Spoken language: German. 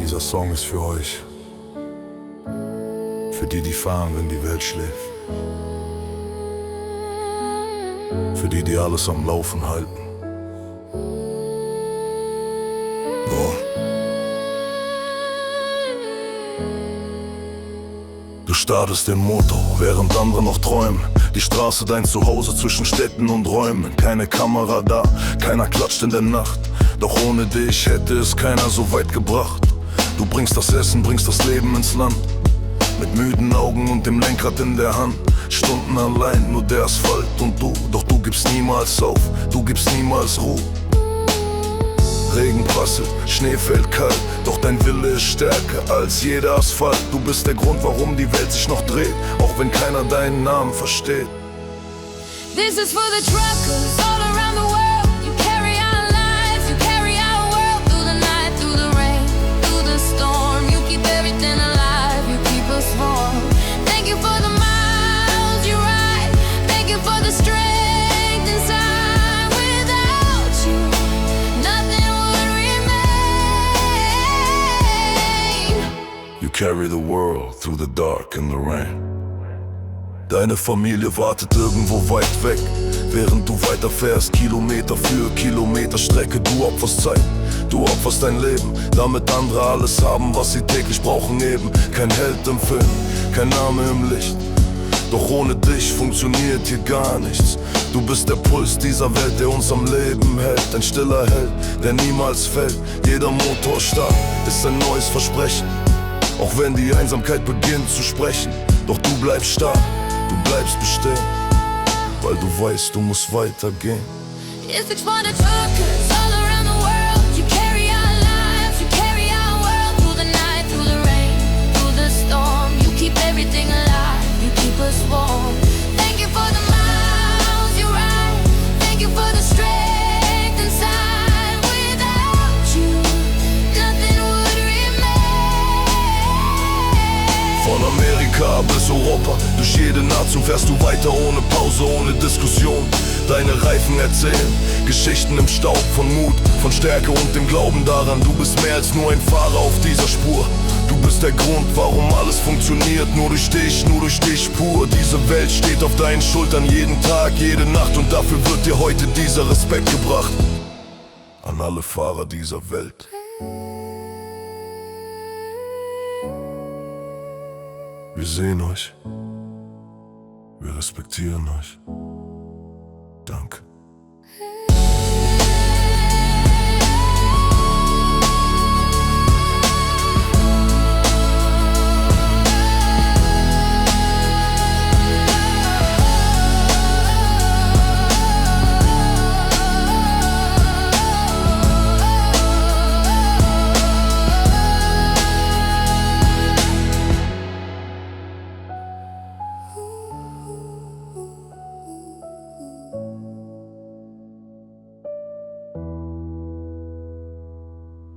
Dieser Song ist für euch. Für die, die fahren, wenn die Welt schläft. Für die, die alles am Laufen halten. Du startest den Motor, während andere noch träumen. Die Straße dein Zuhause zwischen Städten und Räumen. Keine Kamera da, keiner klatscht in der Nacht. Doch ohne dich hätte es keiner so weit gebracht. Du bringst das Essen, bringst das Leben ins Land. Mit müden Augen und dem Lenkrad in der Hand. Stunden allein, nur der Asphalt und du. Doch du gibst niemals auf, du gibst niemals Ruhe. Regen prasselt, Schnee fällt kalt, doch dein Wille ist stärker als jeder Asphalt. Du bist der Grund, warum die Welt sich noch dreht, auch wenn keiner deinen Namen versteht. This is for the truckers all around the world. You carry our lives, you carry our world. Through the night, through the rain, through the storm. You keep everything alive, you keep us warm. Thank you for the miles you ride. Thank you for the strength inside. Without you, nothing would remain. You carry the world through the dark and the rain. Deine Familie wartet irgendwo weit weg, während du weiterfährst, Kilometer für Kilometer Strecke. Du opferst Zeit, du opferst dein Leben, damit andere alles haben, was sie täglich brauchen eben. Kein Held im Film, kein Name im Licht, doch ohne dich funktioniert hier gar nichts. Du bist der Puls dieser Welt, der uns am Leben hält. Ein stiller Held, der niemals fällt. Jeder Motorstart ist ein neues Versprechen, auch wenn die Einsamkeit beginnt zu sprechen. Doch du bleibst stark, du bleibst bestehen, weil du weißt, du musst weitergehen. It's for the truckers all around the world. You carry our lives, you carry our world. Through the night, through the rain, through the storm. You keep everything alive, you keep us warm. Thank you for the miles you ride. Thank you for the strength inside. Without you, nothing would remain. Von Amerika bis Europa, durch jede Nation fährst du weiter ohne Pause, ohne Diskussion. Deine Reifen erzählen Geschichten im Staub von Mut, von Stärke und dem Glauben daran. Du bist mehr als nur ein Fahrer auf dieser Spur. Du bist der Grund, warum alles funktioniert. Nur durch dich pur. Diese Welt steht auf deinen Schultern jeden Tag, jede Nacht. Und dafür wird dir heute dieser Respekt gebracht. An alle Fahrer dieser Welt. Wir sehen euch. Wir respektieren euch. Danke.